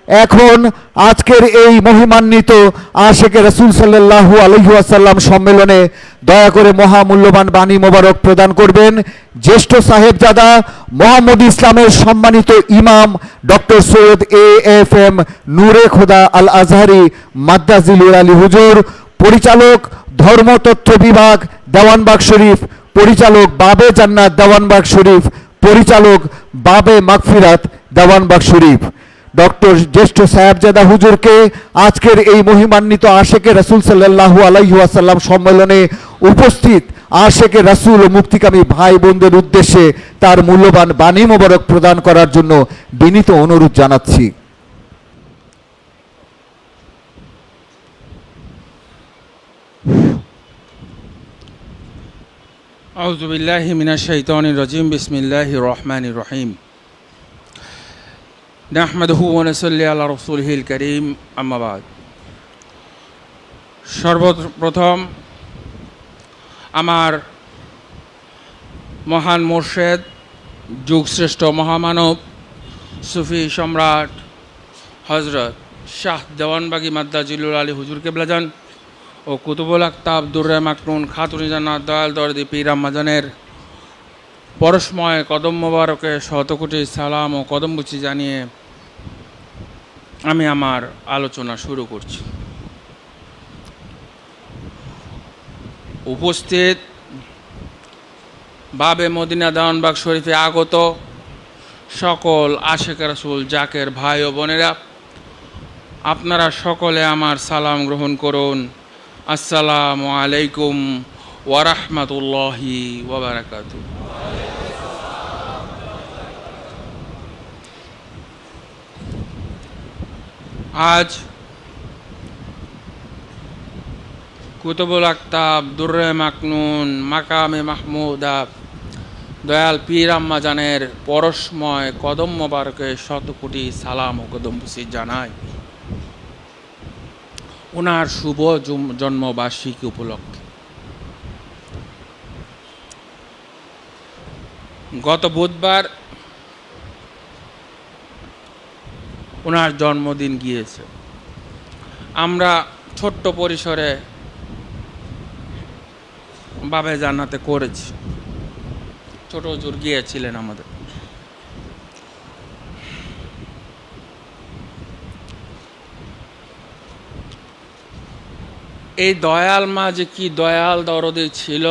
এখন আজকের এই মহিমান্বিত আশিকে রাসূল সাল্লাল্লাহু আলাইহি ওয়াসাল্লাম সম্মেলনে দয়া করে মহামূল্যবান বাণী মোবারক প্রদান করবেন জ্যেষ্ঠ সাহেবজাদা মোহাম্মদ ইসলামের সম্মানিত ইমাম ডক্টর সৈয়দ AFM নূরে খোদা আল আজহারি মাদ্দাজিলুল আলী হুজুর, পরিচালক ধর্মতত্ত্ব বিভাগ দেওয়ানবাগ শরীফ, পরিচালক বাবে জান্নাত দেওয়ানবাগ শরীফ, পরিচালক বাবে মাগফিরাত দেওয়ানবাগ শরীফ। ডক্টর জ্যেষ্ঠ সাহেবজাদা হুজুরকে আজকের এই মহিমান্বিত আশিকে রাসূল সাল্লাল্লাহু আলাইহি ওয়াসাল্লাম সম্মেলনে উপস্থিত আশিকে রাসূল ও মুক্তিকামী ভাই বোনদের উদ্দেশ্যে তার মূল্যবান বাণী মোবারক প্রদান করার জন্য বিনীত অনুরোধ জানাচ্ছি। আউযু বিল্লাহি মিনাশ শাইতানির রাজিম, বিসমিল্লাহির রহমানির রহিম। নাহমাদুহু ওয়া নুসাল্লি আলা রাসূলিহিল কারীম, আম্মা বাদ। সর্বপ্রথম আমার মহান মুর্শেদ, যুগশ্রেষ্ঠ মহামানব, সুফি সম্রাট হযরত শাহ দেওয়ানবাগী মাদ্দাজিলুল আলী হুজুর কেবলাজান ও কুতুবুল আকতাব দুররে মাকনুন খাতুনে জান্নাত দয়াল দরদি পীর আম্মাজানের পরশময় কদম মোবারকে শতকোটি সালাম ও কদমবুচি জানিয়ে আমি আমার আলোচনা শুরু করছি। উপস্থিত বাবে মদিনা দেওয়ানবাগ শরীফে আগত সকল আশিকে রাসূল জাকের ভাই ও বোনেরা, আপনারা সকলে আমার সালাম গ্রহণ করুন। আসসালামু আলাইকুম ওয়া রাহমাতুল্লাহি ওয়া বারাকাতুহু। আজ কুতুবুল আকতাব দুররে মাকনুন মাকামে মাহমুদা দয়াল পীর আম্মাজানের পরশময় কদম মোবারকে শতকোটি সালাম ও কদমবুচি জানাই ওনার শুভ জন্মবার্ষিকী উপলক্ষে। গত বুধবার ওনার জন্মদিন গিয়েছে। আমরা ছোট্ট পরিসরে বাবে জান্নাতে করেছি, ছোট হুজুর গিয়েছিলেন আমাদের। এই দয়াল মা যে কি দয়াল দরদি ছিল,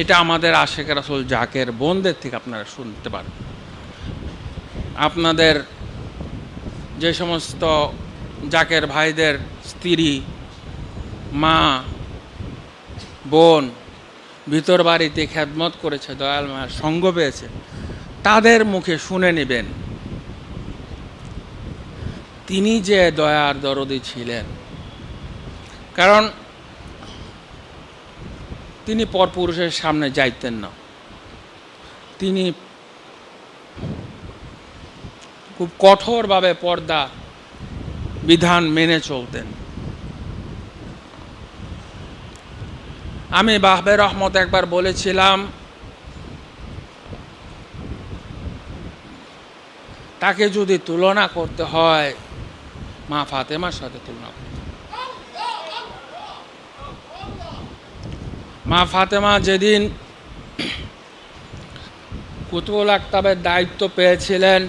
এটা আমাদের আশিকে রাসূল জাকের বোনদের থেকে আপনারা শুনতে পারেন। আপনাদের যে সমস্ত জাকের ভাইদের স্ত্রী, মা, বোন ভিতর বাড়িতে খেদমত করেছে, দয়াল মায়ের সঙ্গ পেয়েছে, তাদের মুখে শুনে নেবেন তিনি যে দয়ার দরদি ছিলেন। কারণ তিনি পরপুরুষের সামনে যাইতেন না, তিনি খুব কঠোরভাবে পর্দা বিধান মেনে চলতেন। আমি বাহবে রহমত একবার বলেছিলাম, তাকে যদি তুলনা করতে হয় মা ফাতেমার সাথে তুলনা করতে। মা ফাতেমা যেদিন কুতুবুল আকতাবের দায়িত্ব পেয়েছিলেন,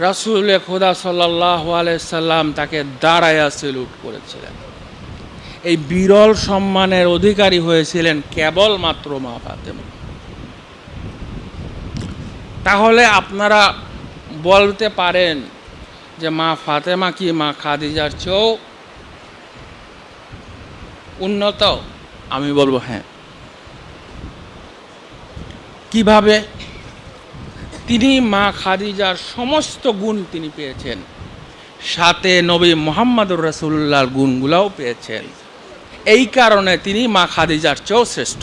রাসূল খোদা সাল্লাল্লাহু আলাইহি সাল্লাম তাকে দাঁড়ায়া সেলুট করেছিলেন। এই বিরল সম্মানের অধিকারী হয়েছিলেন কেবলমাত্র মা ফাতেমা। তাহলে আপনারা বলতে পারেন যে মা ফাতেমা কি মা খাদিজার চেয়েও উন্নত? আমি বলবো হ্যাঁ। কিভাবে? তিনি মা খাদিজার সমস্ত গুণ তিনি পেয়েছেন, সাথে নবী মুহাম্মদুর রাসূলুল্লাহর গুণগুলোও পেয়েছেন। এই কারণে তিনি মা খাদিজার চেয়েও শ্রেষ্ঠ।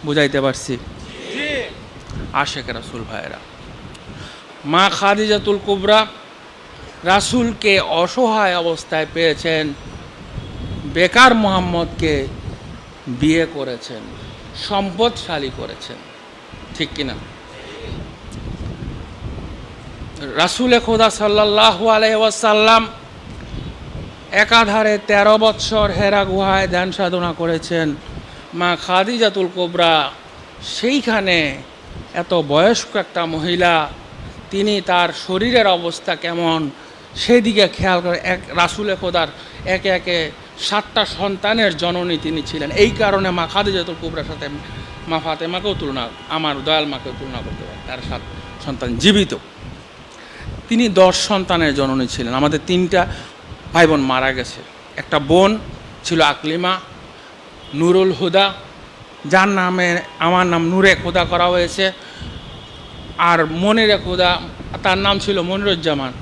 বুঝাইতে পারছি? আশিকে রাসূল ভাইরা, মা খাদিজাতুল কুবরা রাসূলকে অসহায় অবস্থায় পেয়েছেন, বেকার মুহাম্মদকে বিয়ে করেছেন, সম্পদশালী করেছেন। ঠিক কিনা? রাসূলে খোদা সাল্লাল্লাহু আলাইহি ওয়াসাল্লাম একাধারে 13 বৎসর হেরা গুহায় ধ্যান সাধনা করেছেন। মা খাদিজাতুল কুবরা সেইখানে এত বয়স্ক একটা মহিলা, তিনি তার শরীরের অবস্থা কেমন সেদিকে খেয়াল করে রাসূলে খোদার একে একে 7টা সন্তানের জননী তিনি ছিলেন। এই কারণে মা খাদিজাতুল কুবরার সাথে মা ফাতেমাকেও তুলনা, আমার দয়াল মাকেও তুলনা করতে পারে। তার 7 সন্তান জীবিত, তিনি 10 সন্তানের জননী ছিলেন। আমাদের 3টা ভাই বোন মারা গেছে। একটা বোন ছিল আকলিমা, নুরুল হুদা, যার নামে আমার নাম নূরে খোদা করা হয়েছে, আর মনিরে খোদা, তার নাম ছিল মনিরুজ্জামান।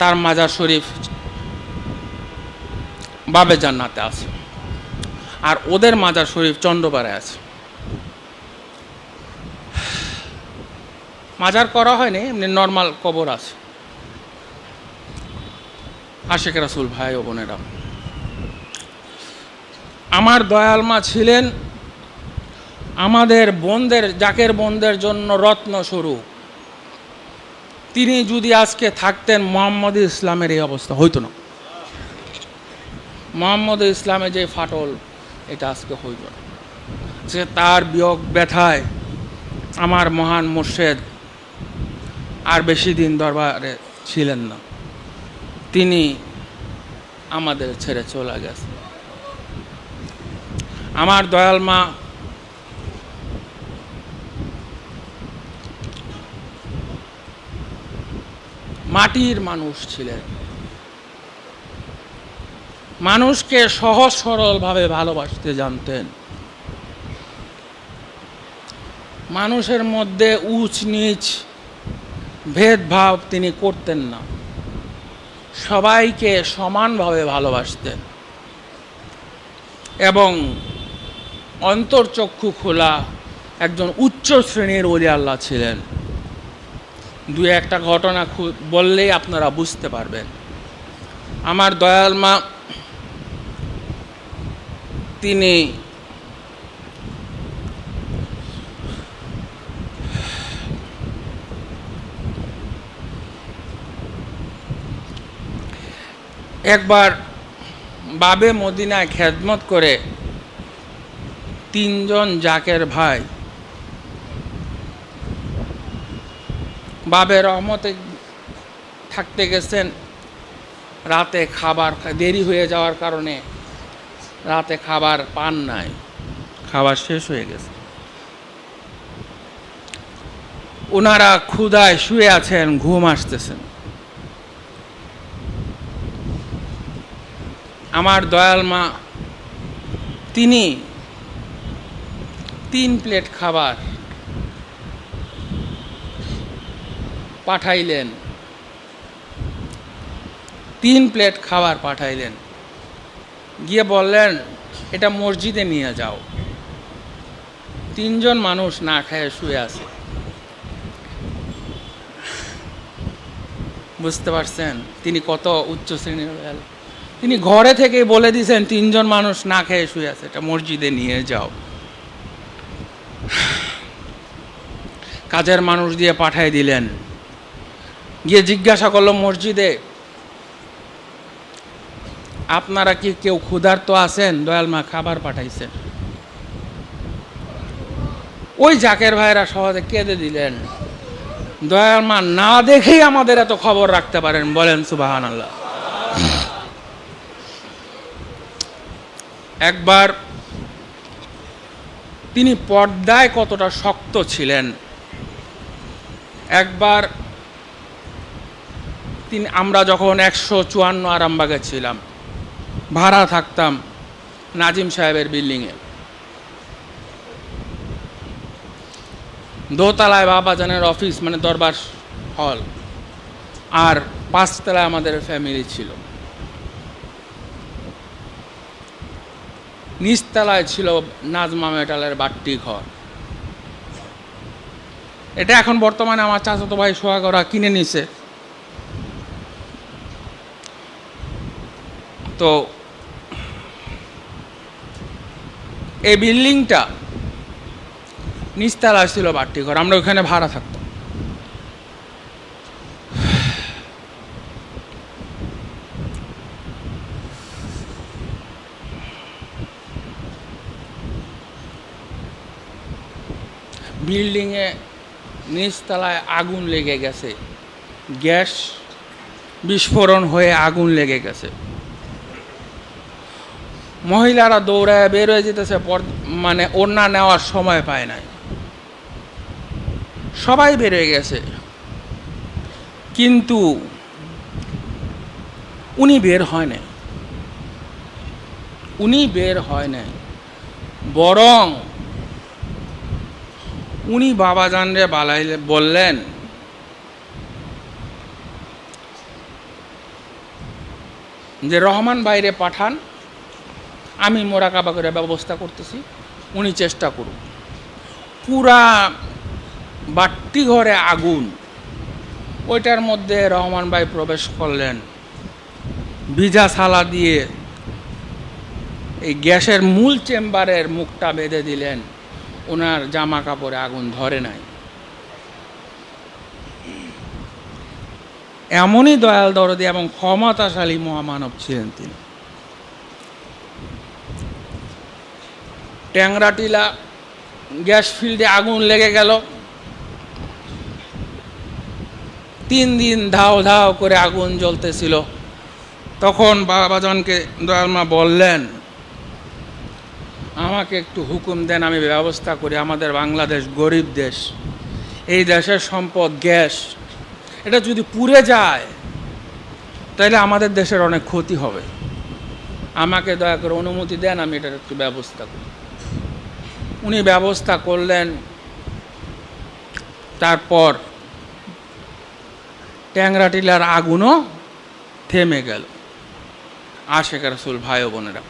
তার মাজার শরীফ বাবে জান্নাতে আছে, আর ওদের মাজার শরীফ চন্দ্রপাড়ায় আছে। মাজার করা হয়নি, এমনি নর্মাল কবর আছে। আশিক রাসূল ভাই ও বোনেরা, আমার দয়াল মা ছিলেন আমাদের বোনদের, জাকের বোনদের জন্য রত্ন স্বরূপ। তিনি যদি আজকে থাকতেন, মুহাম্মদ ইসলামের এই অবস্থা হইতো না। মুহাম্মদ ইসলামের যে ফাটল, এটা আজকে হইত না। যে তার বিয়োগ ব্যথায় আমার মহান মুর্শেদ আর বেশি দিন দরবারে ছিলেন না, তিনি আমাদের ছেড়ে চলে গেছেন। আমার দয়াল মা মাটির মানুষ ছিলেন, মানুষকে সহজ সরলভাবে ভালোবাসতে জানতেন। মানুষের মধ্যে উঁচ নিচ ভেদভাব তিনি করতেন না, সবাইকে সমানভাবে ভালোবাসতেন এবং অন্তর্চক্ষু খোলা একজন উচ্চ শ্রেণীর ওলি আল্লাহ ছিলেন। 2-1টা ঘটনা বললেই আপনারা বুঝতে পারবেন। আমার দয়াল মা, তিনি একবার বাবে মদিনায় খেদমত করে 3 জন জাকের ভাই বাবে রহমতে থাকতে গেছেন। রাতে খাবার দেরি হয়ে যাওয়ার কারণে রাতে খাবার পান নাই, খাবার শেষ হয়ে গেছে। ওনারা ক্ষুধায় শুয়ে আছেন, ঘুম আসতেছেন। আমার দয়াল মা, তিনি 3 প্লেট খাবার পাঠাইলেন, 3 প্লেট খাবার পাঠাইলেন, গিয়ে বললেন এটা মসজিদে নিয়ে যাও। 3 জন মানুষ না খেয়ে শুয়ে আছে। বুঝতে পারছেন তিনি কত উচ্চ শ্রেণীর? তিনি ঘরে থেকে বলে দিয়েছেন 3 জন মানুষ না খেয়ে শুয়ে আছে, এটা মসজিদে নিয়ে যাও। কাজের মানুষ দিয়ে পাঠিয়ে দিলেন। গিয়ে জিজ্ঞাসা করলো মসজিদে, আপনারা কি কেউ ক্ষুধার্ত আছেন? দয়াল মা খাবার পাঠাইছেন। ওই জাকের ভাইরা সহজে কেঁদে দিলেন। দয়াল মা না দেখেই আমাদের এত খবর রাখতে পারেন, বলেন সুবহানাল্লাহ। একবার তিনি পর্দায় কতটা শক্ত ছিলেন। একবার আমরা যখন 154 আরামবাগে ছিলাম, ভাড়া থাকতাম নাজিম সাহেবের বিল্ডিংয়ে। দোতলায় বাবাজানের অফিস, মানে দরবার হল, আর 5 তলায় আমাদের ফ্যামিলি ছিল। নিচতলায় ছিল নাজমা মেটালের বাট্টি ঘর। এটা এখন বর্তমানে আমার চাচাতো ভাই সোহাগরা কিনে নিছে। তো এই বিল্ডিংটা নিচতলায় ছিল বাড়তি ঘর, আমরা ওখানে ভাড়া থাকতাম। বিল্ডিংয়ে নিচতলায় আগুন লেগে গেছে, গ্যাস বিস্ফোরণ হয়ে আগুন লেগে গেছে। মহিলারা দৌড়ায় বের হয়ে যেতেছে, মানে ওড়না নেওয়ার সময় পায় নাই, সবাই বের হয়ে গেছে, কিন্তু উনি বের হয় নাই, উনি বের হয় নাই, বরং উনি বাবাজানরে বালাইলে বললেন, যে রহমান বাইরে পাঠান, আমি মোরাকাবা করে ব্যবস্থা করতেছি, উনি চেষ্টা করুন। পুরা বাড়তি ঘরে আগুন, ওইটার মধ্যে রহমান ভাই প্রবেশ করলেন, ভিজা ছালা দিয়ে এই গ্যাসের মূল চেম্বারের মুখটা বেঁধে দিলেন, ওনার জামা কাপড়ে আগুন ধরে নাই। এমনই দয়াল দরদি এবং ক্ষমতাশালী মহামানব ছিলেন তিনি। ট্যাংরাটিলা গ্যাস ফিল্ডে আগুন লেগে গেল, 3 দিন ধাও ধাও করে আগুন জ্বলতেছিল। তখন বাবাজানকে দয়ালমা বললেন, আমাকে একটু হুকুম দেন, আমি ব্যবস্থা করি। আমাদের বাংলাদেশ গরিব দেশ, এই দেশের সম্পদ গ্যাস, এটা যদি পুড়ে যায় তাহলে আমাদের দেশের অনেক ক্ষতি হবে, আমাকে দয়া করে অনুমতি দেন, আমি এটার একটু ব্যবস্থা করি। উনি ব্যবস্থা করলেন। তারপর ট্যাংরাটিলার আগুনও থেমে গেল। আশেক রাসূল ভাই ও বোনেরা,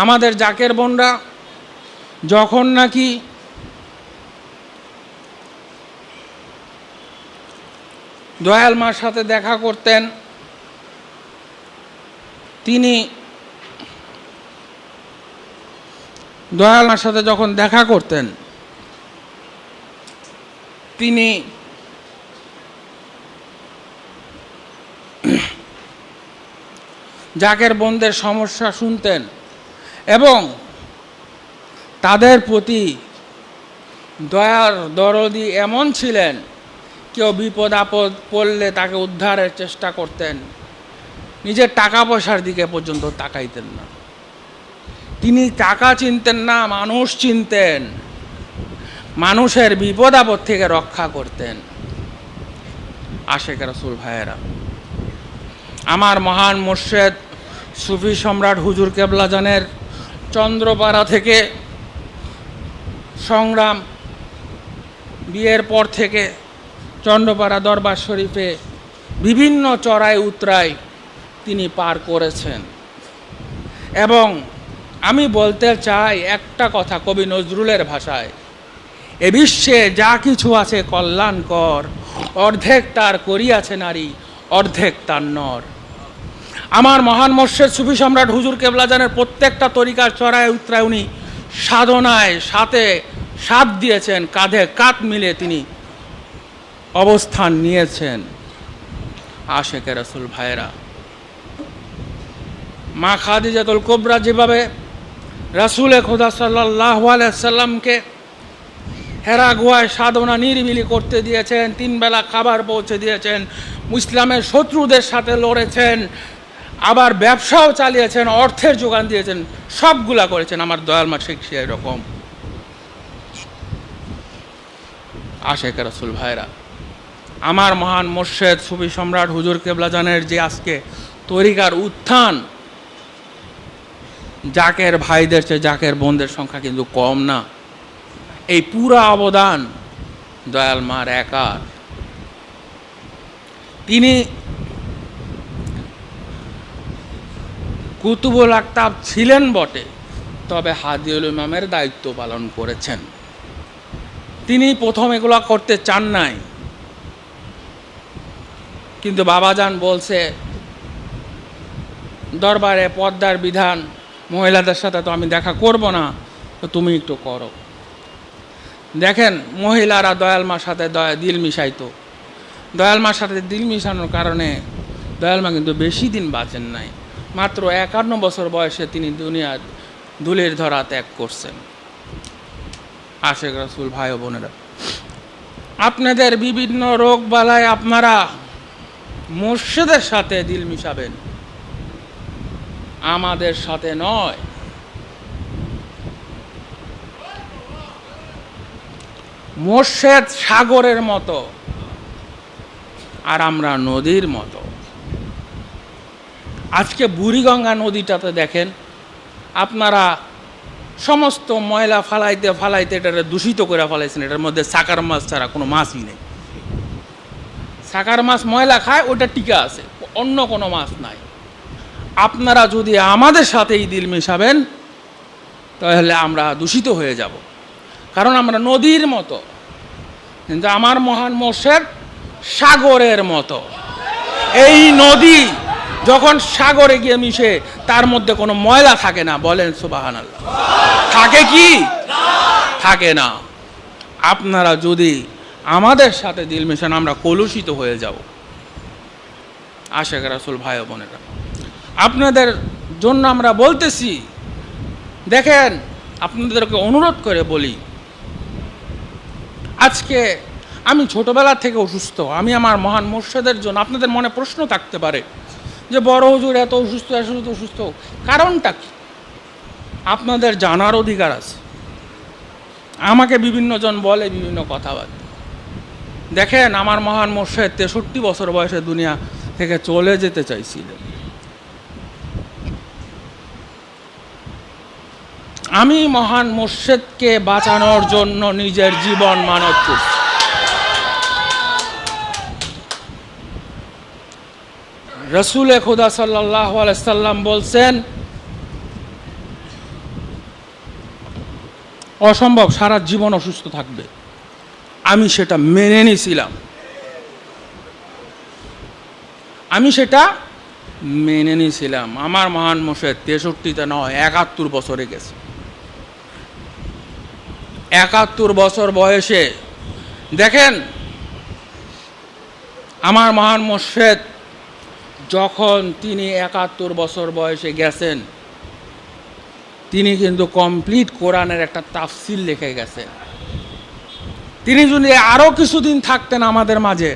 আমাদের জাকের বোনরা যখন নাকি দয়াল মার সাথে দেখা করতেন, তিনি দয়াল মার সাথে যখন দেখা করতেন, তিনি জাকের বোনদের সমস্যা শুনতেন এবং তাদের প্রতি দয়ার দরদি এমন ছিলেন, কেউ বিপদ আপদ পড়লে তাকে উদ্ধারের চেষ্টা করতেন, নিজের টাকা পয়সার দিকে পর্যন্ত তাকাইতেন না। তিনি টাকা চিনতেন না, মানুষ চিনতেন, মানুষের বিপদ আপদ থেকে রক্ষা করতেন। আশেক রাসূল ভাইয়েরা, আমার মহান মুর্শেদ সুফি সম্রাট হুজুর কেবলাজানের চন্দ্রপাড়া থেকে সংগ্রাম, বিয়ের পর থেকে চন্দ্রপাড়া দরবার শরীফে বিভিন্ন চড়াই উতরাই তিনি পার করেছেন। এবং আমি বলতে চাই একটা কথা কবি নজরুলের ভাষায়, এ বিশ্বে যা কিছু আছে কল্যাণকর, অর্ধেক তার করিয়াছে নারী, অর্ধেক তার নর। আমার মহান মুর্শেদ সুফি সম্রাট হুজুর কেবলাজানের প্রত্যেকটা তরিকার চড়াই উতরায় উনি সাধনায় সাথে সাথ দিয়েছেন, কাঁধে কাঁধ মিলে তিনি অবস্থান নিয়েছেন। আশেক রাসূল ভাইয়েরা, মা খাদিজাতুল কুবরা যেভাবে রাসূলে খোদা সাল্লাল্লাহু আলাইহি সাল্লামকে হেরা গুহায় সাধনা নিরিবিলি করতে দিয়েছেন, 3 বেলা খাবার পৌঁছে দিয়েছেন, ইসলামের শত্রুদের সাথে লড়েছেন, আবার ব্যবসাও চালিয়েছেন, অর্থের যোগান দিয়েছেন, সবগুলা করেছেন। আমার দয়াল মা ঠিক সেই রকম। আশেক রাসূল ভাইরা, আমার মহান মুর্শেদ সুফি সম্রাট হুজুর কেবলাজানের যে আজকে তরিকার উত্থান, জাকের ভাইদের চেয়ে জাকের বোনদের সংখ্যা কিন্তু কম না। এই পুরা অবদান দয়াল মার একার। তিনি কুতুবুল আকতাব ছিলেন বটে, তবে হাদিউল ইমামের দায়িত্ব পালন করেছেন। তিনি প্রথম এগুলো করতে চান নাই, কিন্তু বাবাজান বলছে দরবারে পর্দার বিধান, মহিলাদের সাথে তো আমি দেখা করব না, তো তুমি একটু করো। দেখেন মহিলারা দয়াল মার সাথে দিল মিশাইতো, দয়াল মার সাথে দিল মিশানোর কারণে দয়াল মা কিন্তু বেশি দিন বাঁচেন নাই, মাত্র 51 বছর বয়সে তিনি দুনিয়ার ধুলির ধরা ত্যাগ করছেন। আশেক রাসূল ভাই ও বোনেরা, আপনাদের বিভিন্ন রোগ বালায় আপনারা মুর্শিদের সাথে দিল মিশাবেন, আমাদের সাথে নয়। মুর্শিদ সাগরের মতো আর আমরা নদীর মতো। আজকে বুড়িগঙ্গা নদীটাতে দেখেন আপনারা সমস্ত ময়লা ফালাইতে ফালাইতে এটাকে দূষিত করে ফেলাইছেন। এটার মধ্যে সাকার মাছ ছাড়া কোনো মাছই নেই। সাকার মাছ ময়লা খায়, ওটা টিকা আছে, অন্য কোনো মাছ নাই। আপনারা যদি আমাদের সাথেই দিল মেশাবেন তাহলে আমরা দূষিত হয়ে যাব, কারণ আমরা নদীর মতো, কিন্তু আমার মহান মুর্শিদ সাগরের মতো। এই নদী যখন সাগরে গিয়ে মিশে তার মধ্যে কোনো ময়লা থাকে না, বলেন সুবহানাল্লাহ। থাকে কি? থাকে না। আপনারা যদি আমাদের সাথে দিল মেশান আমরা কলুষিত হয়ে যাব। আশেক রাসূল ভাই ও বোনেরা, আপনাদের জন্য আমরা বলতেছি, দেখেন আপনাদেরকে অনুরোধ করে বলি, আজকে আমি ছোটবেলা থেকে অসুস্থ, আমি আমার মহান মুর্শিদের জন্য। আপনাদের মনে প্রশ্ন থাকতে পারে যে বড় হুজুর এত অসুস্থ অসুস্থ, কারণটা কি? আপনাদের জানার অধিকার আছে। আমাকে বিভিন্ন জন বলে বিভিন্ন কথাবার্তা। দেখেন আমার মহান মুর্শিদ 63 বছর বয়সে দুনিয়া থেকে চলে যেতে চাইছিলেন। আমি মহান মুর্শিদকে বাঁচানোর জন্য নিজের জীবন মানব করছি। রসুল খুদা সাল্লাল্লাহু আলাইহি সাল্লাম বলছেন, অসম্ভব, সারা জীবন অসুস্থ থাকবে। আমি সেটা মেনে নিয়েছিলাম, আমার মহান মুর্শিদ 63তে নয় 71 বছরে গেছে। 71 বছর বয়সে দেখেন আমার মহান মুর্শিদ যখন তিনি 71 বছর বয়সে গেছেন, তিনি কিন্তু কমপ্লিট কোরআনের একটা তাফসির লিখে গেছেন। তিনি যদি আরো কিছুদিন থাকতেন আমাদের মাঝে,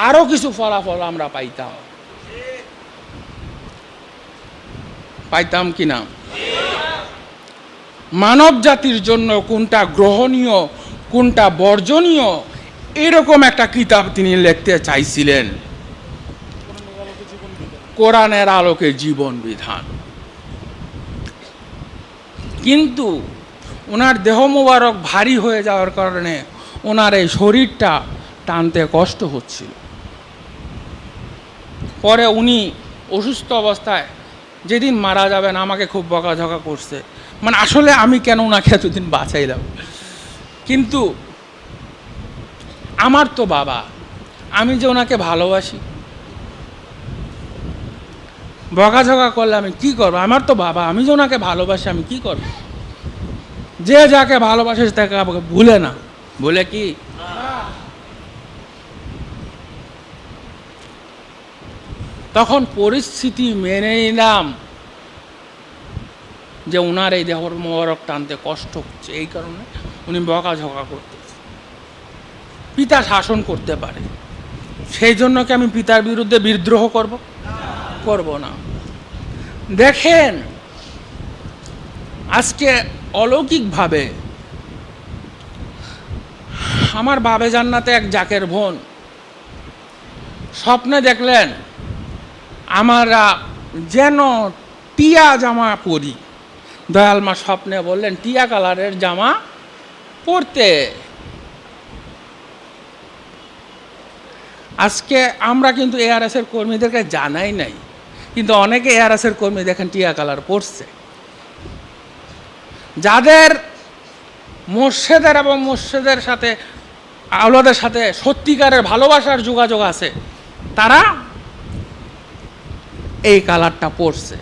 আরো কিছু ফলাফল আমরা পাইতাম কিনা? মানব জাতির জন্য কোনটা গ্রহণীয় কোনটা বর্জনীয় এরকম একটা কিতাব তিনি লিখতে চাইছিলেন, কোরআনের আলোকে জীবন বিধান। কিন্তু ওনার দেহ মোবারক ভারী হয়ে যাওয়ার কারণে ওনার এই শরীরটা টানতে কষ্ট হচ্ছিল। পরে উনি অসুস্থ অবস্থায় যেদিন মারা যাবেন আমাকে খুব বকাঝকা করছে, মানে আসলে আমি কেন ওনাকে এতদিন বাঁচাইলাম। কিন্তু আমার তো বাবা, আমি যে ওনাকে ভালোবাসি, বকাঝকা করলে আমি কি করবো? আমার তো বাবা, আমি যে ওনাকে ভালোবাসি, আমি কি করব? যে যাকে ভালোবাসে তাকে আমাকে ভুলে না, বলে কি? তখন পরিস্থিতি মেনে নিলাম যে ওনার এই দেহর মোবারক টানতে কষ্ট হচ্ছে, এই কারণে উনি বকাঝকা করতেছে। পিতা শাসন করতে পারে, সেই জন্য কি আমি পিতার বিরুদ্ধে বিদ্রোহ করব না। দেখেন আজকে অলৌকিকভাবে আমার বাবে জান্নাতে এক জাকের বোন স্বপ্নে দেখলেন আমরা যেন টিয়া জামা পরি। দয়াল মা স্বপ্নে বললেন টিয়া কালারের জামা পরতে। আজকে আমরা কিন্তু ARS এর কর্মীদেরকে জানাই নাই, কিন্তু অনেকে ARS এর কর্মী দেখেন টিয়া কালার পরছে। যাদের মুর্শিদের এবং মুর্শিদের সাথে আওলাদের সাথে সত্যিকারের ভালোবাসার যোগাযোগ আছে, তারা এই কালারটা পরছে।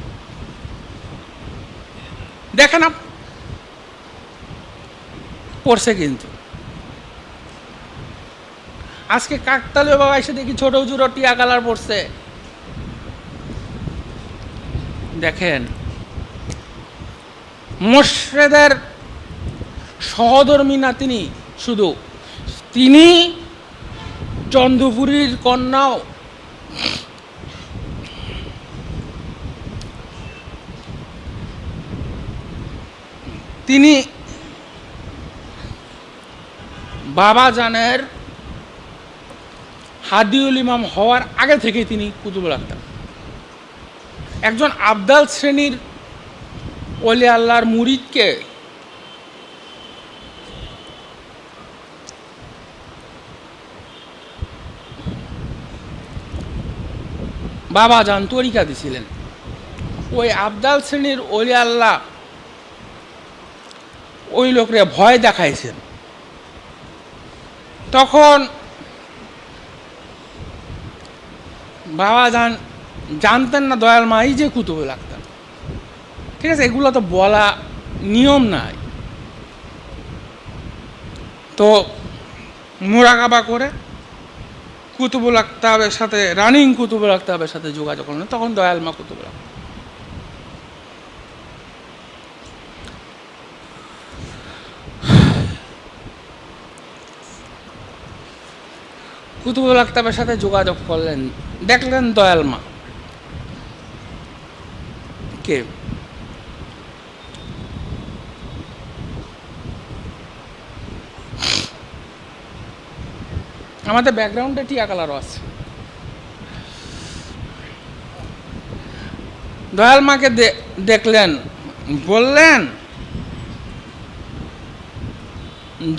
দেখেন পরছে, কিন্তু আজকে কাকতালীয় বাবা এসে দেখি ছোট হুজুর টিয়া কালার পড়ছে। দেখেন, মোর্শেদের সহধর্মী না তিনি, শুধু তিনি চন্দ্রপুরীর কন্যাও। তিনি বাবা জানের হাদিউল ইমাম হওয়ার আগে থেকে তিনি কুতুবুল আখতার, একজন আবদাল শ্রেণীর ওলি আল্লাহর মুরিদকে বাবা জান তরিকা দিছিলেন। ওই আবদাল শ্রেণীর ওলি আল্লাহ ওই লোকরে ভয় দেখাইছেন। তখন বাবা জানতেন না দয়াল মাই যে কুতুবুল আখতার, ঠিক আছে, এগুলো তো বলা নিয়ম নাই। তো মুরাকাবা করে কুতুবুল আখতাবের সাথে, রানিং কুতুবুল আখতাবের সাথে যোগাযোগ করলেন। তখন দয়াল মা কুতুবুল আখতাব, কুতুবুল আখতাবের সাথে যোগাযোগ করলেন, দেখলেন দয়াল মা কে আমাদের ব্যাকগ্রাউন্ডে টিয়া কালারও আছে। দয়াল মাকে দেখলেন, বললেন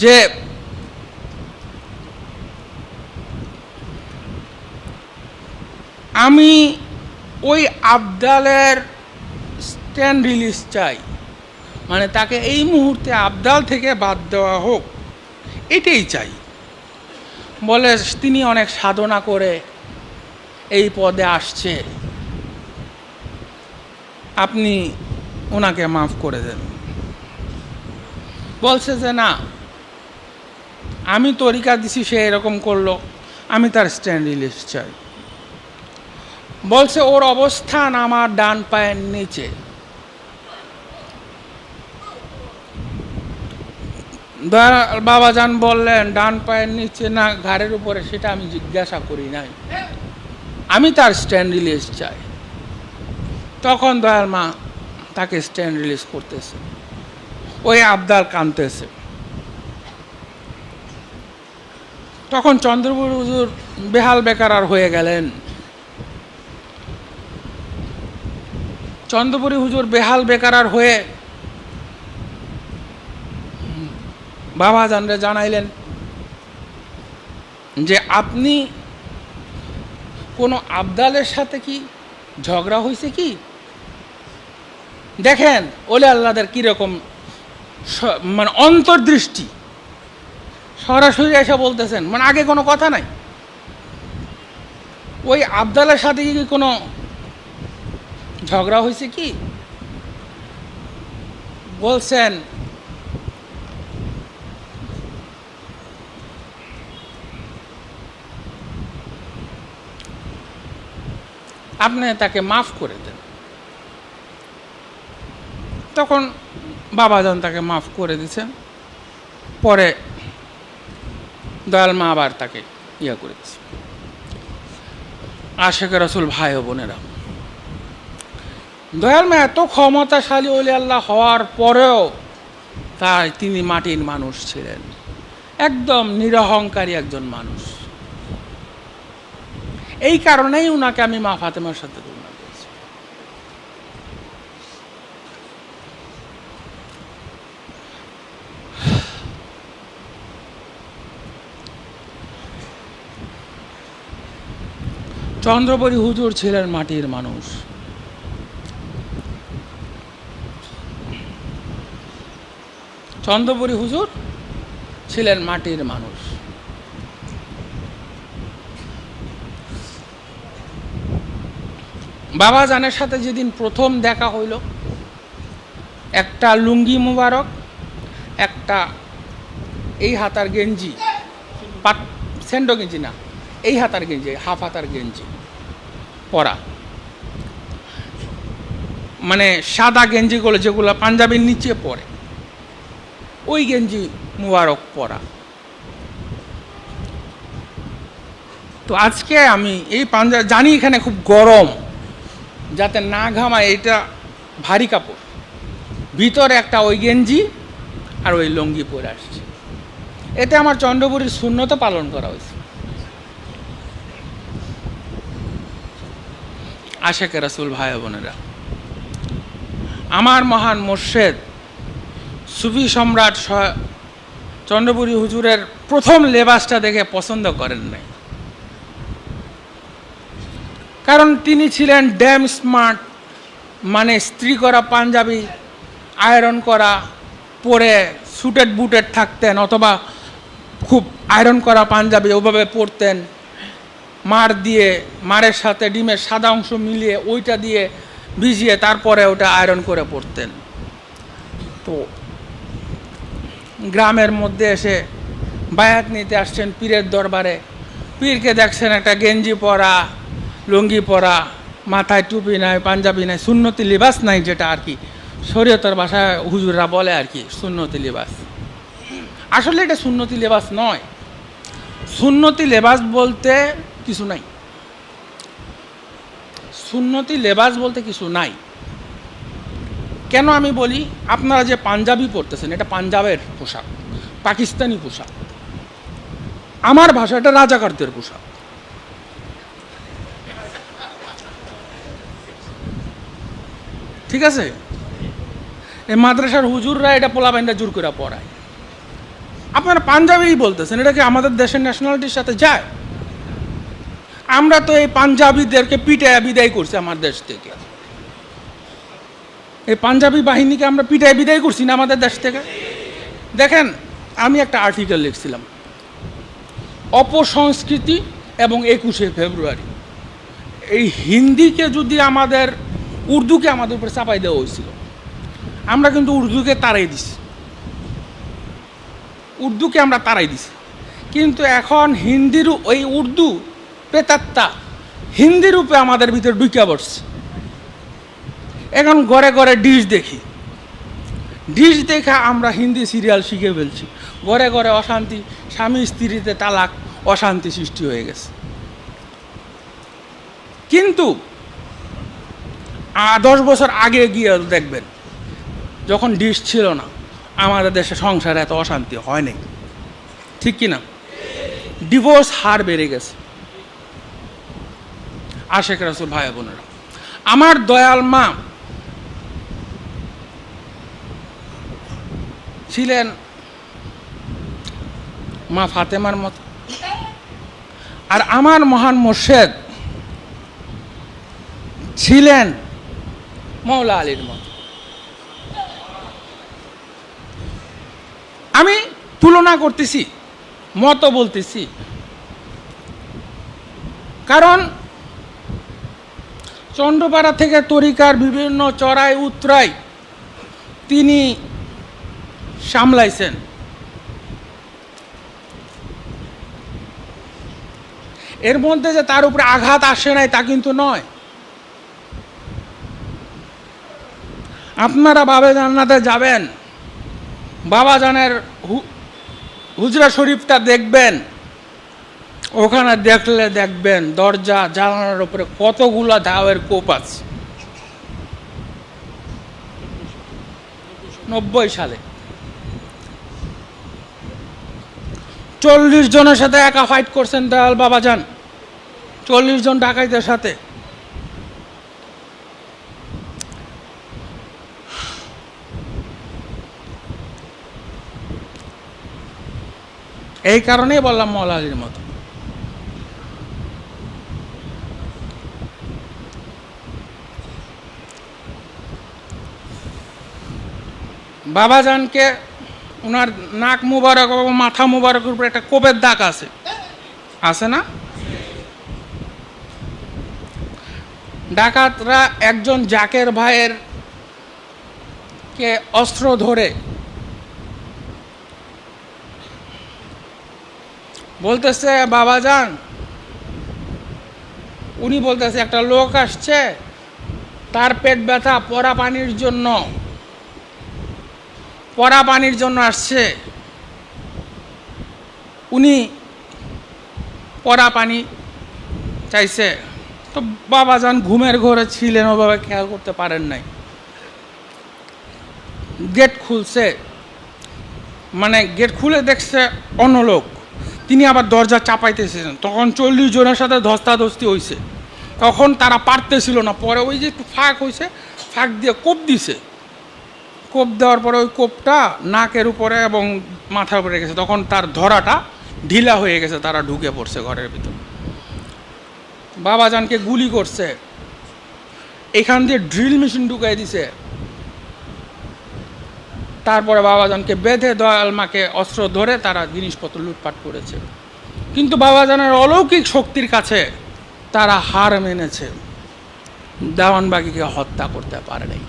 যে আমি ওই আবদালের স্ট্যান্ড রিলিজ চাই, মানে তাকে এই মুহূর্তে আবদাল থেকে বাদ দেওয়া হোক, এটাই চাই। বলে তিনি অনেক সাধনা করে এই পদে আসছে, আপনি ওনাকে মাফ করে দেন। বলছে যে না, আমি তরিকা দিছি, সে এরকম করলো, আমি তার স্ট্যান্ড রিলিজ চাই। বলছে ওর অবস্থান আমার ডান পায়ের নিচে। বাবা জান বললেন ডান পায়ের নিচে না ঘাড়ের উপরে, সেটা আমি জিজ্ঞাসা করি নাই, আমি তার স্ট্যান্ড রিলিজ চাই। তখন দয়াল মা তাকে স্ট্যান্ড রিলিজ করতেছে, ওই আবদাল কাঁদতেছে। তখন চন্দ্রপুর হুজুর বেহাল বেকার হয়ে গেলেন। চন্দ্রপুরী হুজুর বেহাল বেকার হয়ে বাবা জানরে জানাইলেন যে আপনি কোনো আবদালের সাথে কি ঝগড়া হয়েছে কি? দেখেন ওলে আল্লাহদের কীরকম মানে অন্তর্দৃষ্টি, সরাসরি এসে বলতেছেন, মানে আগে কোনো কথা নাই। ওই আবদালের সাথে কি কোনো ঝগড়া হয়েছে কি? বলছেন আপনি তাকে মাফ করে দেন। তখন বাবাজান তাকে মাফ করে দিয়েছেন। পরে দয়াল মা আবার তাকে করে দিচ্ছে। আশেক রাসূল ভাই ও বোনেরা, দয়াল মা এত ক্ষমতাশালী ওলি আল্লাহ হওয়ার পরেও তিনি মাটির মানুষ ছিলেন, একদম নিরহংকারী একজন মানুষ। এই কারণেই উনাকে আমি মা ফাতেমার সাথে তুলনা করেছি। চন্দ্রপুরী হুজুর ছিলেন মাটির মানুষ। চন্দ্রপুরী হুজুর ছিলেন মাটির মানুষ। বাবা জানের সাথে যেদিন প্রথম দেখা হইল, একটা লুঙ্গি মুবারক, একটা এই হাতার গেঞ্জি, স্যান্ডো গেঞ্জি না, এই হাতার গেঞ্জি, হাফ হাতার গেঞ্জি পরা, মানে সাদা গেঞ্জিগুলো যেগুলো পাঞ্জাবির নিচে পরে, ওই গেঞ্জি মুবারক পরা। তো আজকে আমি এই পাঞ্জাবি জানি এখানে খুব গরম, যাতে না ঘামায়, এটা ভারী কাপড়, ভিতরে একটা ওই গেঞ্জি আর ওই লুঙ্গি পরে আসছে। এতে আমার চন্দ্রপুরীর শূন্যতা পালন করা হয়েছে। আশেকে রাসূল ভাই বোনেরা, আমার মহান মুর্শিদ সুফি সম্রাট চন্দ্রপুরী হুজুরের প্রথম লেবাসটা দেখে পছন্দ করেন নাই, কারণ তিনি ছিলেন ড্যাম স্মার্ট, মানে স্ত্রী করা পাঞ্জাবি আয়রন করা পরে সুটেড বুটেড থাকতেন, অথবা খুব আয়রন করা পাঞ্জাবি ওভাবে পরতেন, মারের সাথে ডিমের সাদা অংশ মিলিয়ে ওইটা দিয়ে ভিজিয়ে তারপরে ওটা আয়রন করে পরতেন। তো গ্রামের মধ্যে এসে বায়াত নিতে আসছেন পীরের দরবারে, পীরকে দেখছেন একটা গেঞ্জি পরা, লুঙ্গি পরা, মাথায় টুপি নাই, পাঞ্জাবি নাই, সুন্নতি লিবাস নাই, যেটা আর কি শরীয়তের ভাষায় হুজুররা বলে আর কি সুন্নতি লিবাস। আসলে এটা সুন্নতি লেবাস নয়, সুন্নতি লেবাস বলতে কিছু নাই, সুন্নতি লেবাস বলতে কিছু নাই। কেন আমি বলি, আপনারা যে পাঞ্জাবি পরতেছেন, এটা পাঞ্জাবের পোশাক, পাকিস্তানি পোশাক, আমার ভাষা এটা রাজাকারদের পোশাক। ঠিক আছে, এই মাদ্রাসার হুজুররা এটা পোলাপাইনটা জোর করে পড়ায়, আপনারা পাঞ্জাবিই বলতেছেন, এটা কি আমাদের দেশের ন্যাশনালিটির সাথে যায়? আমরা তো এই পাঞ্জাবিদেরকে পিটায় বিদায় করছি আমার দেশ থেকে, এই পাঞ্জাবি বাহিনীকে আমরা পিটায় বিদায় করছি না আমাদের দেশ থেকে। দেখেন, আমি একটা আর্টিকেল লিখছিলাম, অপসংস্কৃতি এবং 21শে ফেব্রুয়ারি, এই হিন্দিকে যদি উর্দুকে আমাদের উপরে চাপাই দেওয়া হয়েছিল, আমরা কিন্তু উর্দুকে তাড়াই দিছি, উর্দুকে আমরা তাড়াই দিছি, কিন্তু এখন হিন্দির ওই উর্দু প্রেতাত্মা হিন্দি রূপে আমাদের ভিতরে ঢুকে পড়ছে। এখন ঘরে ঘরে ডিশ দেখি, ডিশ দেখা আমরা হিন্দি সিরিয়াল শিখে ফেলছি, ঘরে ঘরে অশান্তি, স্বামী স্ত্রীতে তালাক, অশান্তি সৃষ্টি হয়ে গেছে। কিন্তু 10 বছর আগে গিয়ে দেখবেন, যখন ডিশ ছিল না, আমাদের দেশে সংসারে এত অশান্তি হয়নি, ঠিক কিনা? ডিভোর্স হার বেড়ে গেছে। আশেক রাসূল ভাই বোনেরা, আমার দয়াল মা ছিলেন মা ফাতেমার মতো, আর আমার মহান মুর্শিদ ছিলেন মৌলা আলীর মতো। আমি তুলনা করতেছি, মত বলতেছি, কারণ চন্দ্রপাড়া থেকে তরিকার বিভিন্ন চড়াই উতরাই তিনি সামলাইছেন। এর মধ্যে যে তার উপরে আঘাত আসে নাই তা কিন্তু নয়। আপনারা বাবা জান্নাতে যাবেন, বাবা জানের হুজরা শরীফটা দেখবেন, ওখানে দেখলে দেখবেন দরজা জানালার উপরে কতগুলা দাওয়ের কোপ আছে। 90 সালে 40 জনের সাথে একা ফাইট করছেন দয়াল বাবা যান, 40 জন ডাকাইতের সাথে। এই কারণেই বললাম মৌলা আলীর মতো। বাবাজানকে ওনার নাক মুবারক এবং মাথা মুবারকের উপরে একটা কোপের দাগ আছে না? ডাকাতরা একজন জাকের ভাইয়ের কে অস্ত্র ধরে বলতেছে বাবা যান, উনি বলতেছে একটা লোক আসছে, তার পেট ব্যথা পরা পানির জন্য আসছে, উনি পরা পানি চাইছে। তো বাবা যান ঘুমের ঘরে ছিলেন, ওভাবে খেয়াল করতে পারেন নাই। গেট খুলছে, মানে গেট খুলে দেখছে অন্য লোক, তিনি আবার দরজা চাপাইতেছিলেন। তখন 40 জনের সাথে ধস্তাধস্তি হয়েছে। তখন তারা পারতেছিল না, পরে ওই যে একটু ফাঁক হয়েছে, ফাঁক দিয়ে কোপ দিছে। কোপ দেওয়ার পরে ওই কোপটা নাকের উপরে এবং মাথার উপরে গেছে। তখন তার ধরাটা ঢিলা হয়ে গেছে, তারা ঢুকে পড়ছে ঘরের ভিতর। বাবাজানকে গুলি করছে, এখান দিয়ে ড্রিল মেশিন ঢুকাই দিছে। তারপরে বাবাজানকে বেঁধে দয়াল মাকে অস্ত্র ধরে তারা জিনিসপত্র লুটপাট করেছে। কিন্তু বাবাজানের অলৌকিক শক্তির কাছে তারা হার মেনেছে, দেওয়ানবাগীকে হত্যা করতে পারে নাই।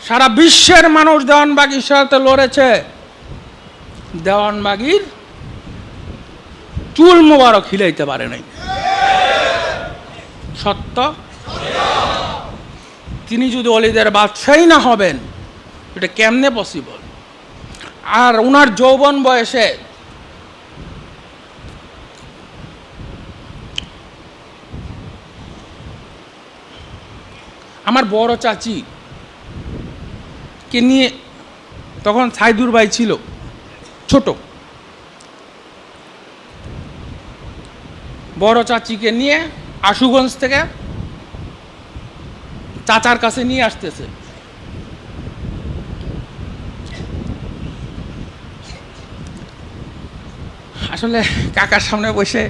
সারা বিশ্বের মানুষ দেওয়ানবাগীর সাথে লড়েছে, দেওয়ানবাগীর চুল মোবারক হিলাইতে পারে নাই। সত্য, তিনি যদি অলিদের বাদশাহী না হবেন, এটা কেমনে পসিবল? আর ওনার যৌবন বয়সে আমার বড় চাচি কে নিয়ে, তখন সাইদুর ভাই ছিল ছোট, বড় চাচিকে নিয়ে আশুগঞ্জ থেকে চাচার কাছে নিয়ে আসতেছে। আসলে কাকার সামনে বসে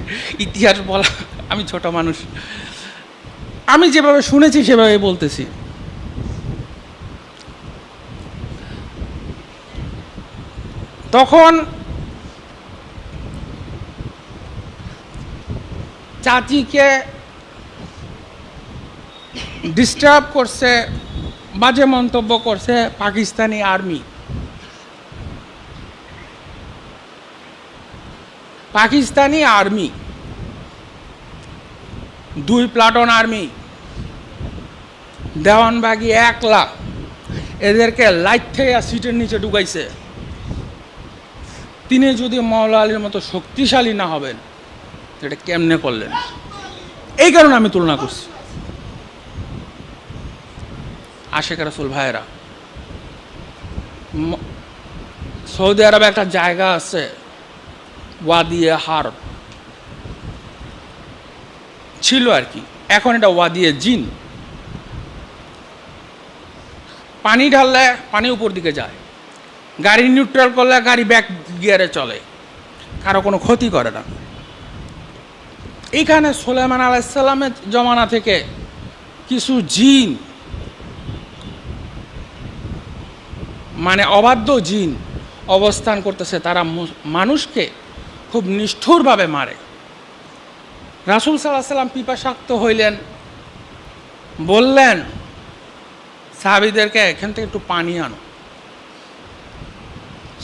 ইতিহাস বলা, আমি ছোট মানুষ, আমি যেভাবে শুনেছি সেভাবে বলতেছি। তখন চাচিকে ডিস্টার্ব করছে, বাজে মন্তব্য করছে Pakistani army. Pakistani army 2 platoon army, Dewanbagi 1 lakh, এদেরকে লাইট থেকে সিটের নিচে ঢুকাইছে। তিনি যদি মওলা আলীর মতো শক্তিশালী না হবেন, এটা কেমনে করলেন? এই কারণে আমি তুলনা করছি। আশেক রাসূল ভাইয়েরা, সৌদি আরবে একটা জায়গা আছে ওয়াদিয়ে হারব, ছিল আর কি, এখন এটা ওয়াদিয়ে জিন। পানি ঢাললে পানি উপর দিকে যায়, গাড়ি নিউট্রাল করলে গাড়ি ব্যাক গিয়ারে চলে, কারো কোনো ক্ষতি করে না। এইখানে সুলাইমান আলাইহিস সালামের জমানা থেকে কিছু জিন, মানে অবাধ্য জিন অবস্থান করতেছে, তারা মানুষকে খুব নিষ্ঠুরভাবে মারে। রাসূল সাল্লাল্লাহু আলাইহি সাল্লাম পিপাসাক্ত হইলেন, বললেন সাহাবীদেরকে এখান থেকে একটু পানি আনো।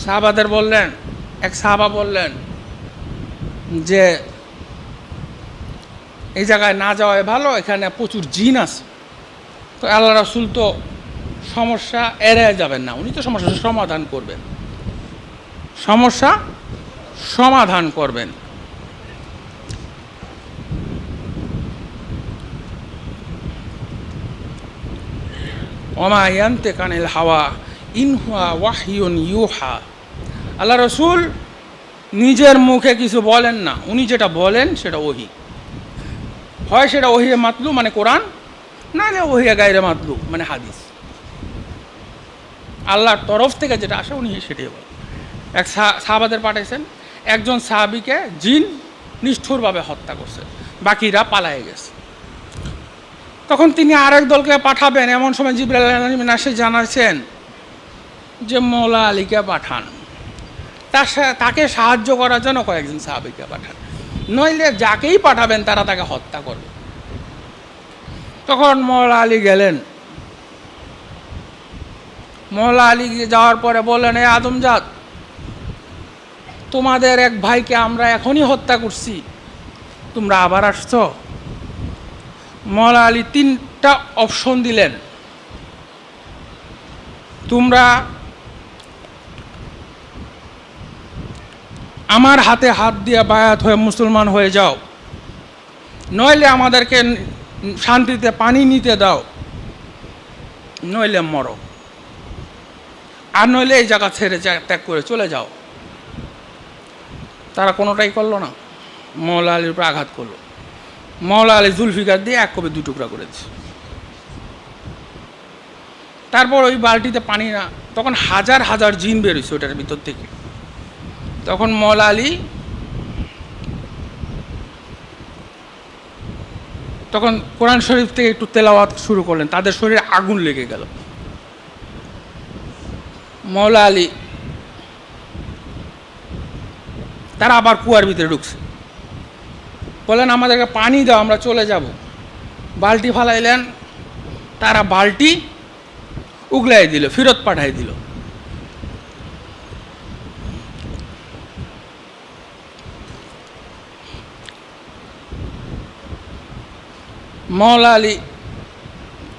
সাহাবাদের বললেন, এক সাহাবা বললেন যে এই জায়গায় না যাওয়াই ভালো, এখানে প্রচুর জিন আছে। তো আল্লাহ রাসূল তো সমস্যা এড়িয়ে যাবেন না, উনি তো সমস্যার সমাধান করবেন, সমস্যা সমাধান করবেন। ওমা ইয়ান্তিকু আনিল হাওয়া ইন হুয়া ওয়াহয়ুন ইউহা। আল্লাহ রাসূল নিজের মুখে কিছু বলেন না, উনি যেটা বলেন সেটা ওহী। হয় সেটা ওহিয়ে মাতলু মানে কোরআন, নাহলে ওহিয়ে গায়রে মাতলু মানে হাদিস। আল্লাহর তরফ থেকে যেটা আসে উনি সেটাই বলেন। এক সাহাবাদের পাঠাইছেন, একজন সাহাবীকে জিন নিষ্ঠুরভাবে হত্যা করছে, বাকিরা পালায়ে গেছে। তখন তিনি আরেক দলকে পাঠাবেন, এমন সময় জিবরাইল আলাইহিস সালাম এসে জানাচ্ছেন যে মওলা আলীকে পাঠান, তাকে সাহায্য করার জন্য কয়েকজন সাহাবীকে পাঠান, নইলে যাকেই পাঠাবেন তারা তাকে হত্যা করবে। তখন মওলা আলী গেলেন। মওলা আলী যাওয়ার পরে বললেন, এ আদমজাত, তোমাদের এক ভাইকে আমরা এখনই হত্যা করছি, তোমরা আবার আসছ। মওলা আলী 3টা অপশন দিলেন, তোমরা আমার হাতে হাত দিয়ে বায়াত হয়ে মুসলমান হয়ে যাও, নইলে আমাদেরকে শান্তিতে পানি নিতে দাও, নইলে মরো, আর নইলে এই জায়গা ছেড়ে ত্যাগ করে চলে যাও। তারা কোনোটাই করলো না, মওলা আলীর উপর আঘাত করলো। মওলা আলী জুলফিকার দিয়ে এক কপে 2 টুকরা করেছে। তারপর ওই বালতিতে পানি না, তখন হাজার হাজার জিন বেরোইছে ওটার ভিতর থেকে। তখন মওলা আলী তখন কোরআন শরীফ থেকে একটু তেলাওয়াত শুরু করলেন, তাদের শরীরে আগুন লেগে গেল। মওলা আলী তারা আবার কুয়ার ভিতরে ঢুকছে, বলেন আমাদেরকে পানি দাও, আমরা চলে যাব। বালতি ফালাইলেন, তারা বালতি উগলাই দিল, ফেরত পাঠাই দিল। মওলা আলী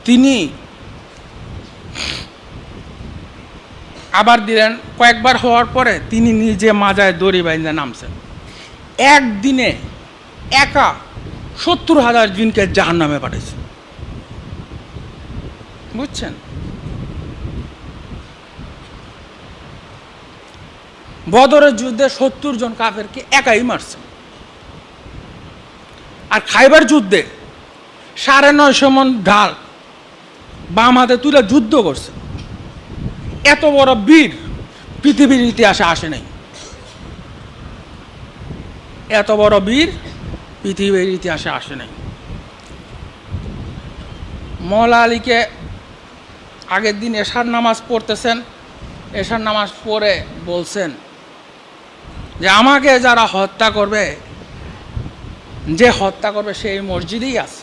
তিনি আবার দিলেন, কয়েকবার হওয়ার পরে তিনি নিজে মাজায় দড়ি বাইন্ধে নামছেন। একদিনে একা 70,000 জিনকে জাহান্নামে পাঠাইছেন, বুঝছেন? বদরের যুদ্ধে 70 জন কাফেরকে একাই মারছেন। আর খাইবার যুদ্ধে 950 মণ ঢাল বাম হাতে তুলে যুদ্ধ করছে। এত বড় বীর পৃথিবীর ইতিহাসে আসে নাই, এত বড় বীর পৃথিবীর ইতিহাসে আসে নাই। মওলা আলীকে আগের দিন এশার নামাজ পড়তেছেন, এশার নামাজ পড়ে বলছেন যে আমাকে যারা হত্যা করবে, যে হত্যা করবে সে এই মসজিদেই আছে,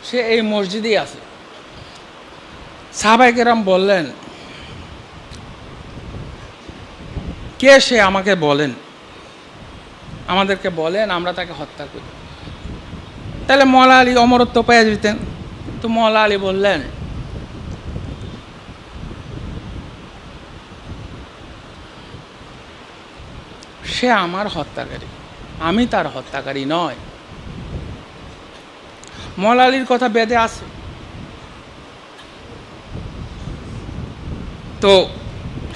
সে এই মসজিদেই আছে। সাহাবায়ে কেরাম বললেন, কে সে, আমাকে বলেন, আমাদেরকে বলেন, আমরা তাকে হত্যা করি। তাহলে মওলা আলী অমরত্ব পেয়ে যেতেন। তো মওলা আলী বললেন, সে আমার হত্যাকারী, আমি তার হত্যাকারী নয়। মওলা আলীর কথা বেদে আছে। তো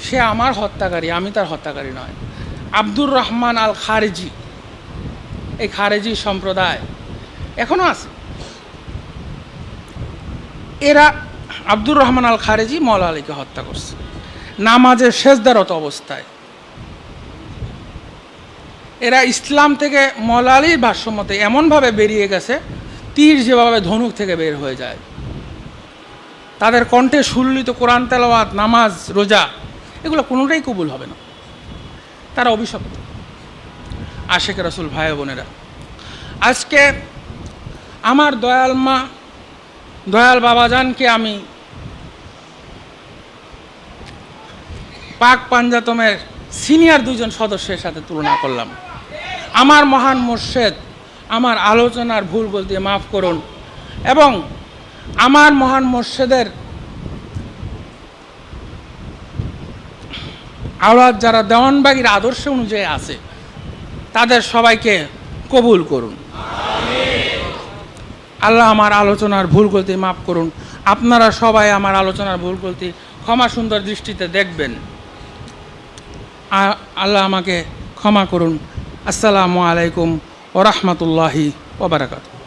সে আমার হত্যাকারী, আমি তার হত্যাকারী নয়। আব্দুর রহমান আল খারেজি, এই খারেজি সম্প্রদায় এখনো আছে। এরা আব্দুর রহমান আল খারেজি মওলা আলীকে হত্যা করছে নামাজের সেজদারত অবস্থায়। এরা ইসলাম থেকে মওলা আলীর ভাষ্যমতে এমনভাবে বেরিয়ে গেছে, তীর যেভাবে ধনুক থেকে বের হয়ে যায়। তাদের কণ্ঠে সুললিত কোরআন তেলাওয়াত, নামাজ, রোজা এগুলো কোনোটাই কবুল হবে না, তারা অভিশপ্ত। আশিক রাসূল ভাই বোনেরা, আজকে আমার দয়াল মা, দয়াল বাবাজানকে আমি পাক পাঞ্জাতমের সিনিয়র 2 জন সদস্যের সাথে তুলনা করলাম। আমার মহান মুর্শেদ আমার আলোচনার ভুল বলতে মাফ করুন, এবং আমার মহান মুর্শেদের আওলাদ যারা দেওয়ানবাগীর আদর্শ অনুযায়ী আছে তাদের সবাইকে কবুল করুন। আল্লাহ আমার আলোচনার ভুল গলতি মাফ করুন। আপনারা সবাই আমার আলোচনার ভুল গলতি ক্ষমা সুন্দর দৃষ্টিতে দেখবেন। আল্লাহ আমাকে ক্ষমা করুন। আসসালামু আলাইকুম ওয়া রাহমাতুল্লাহি ওয়া বারাকাতুহু।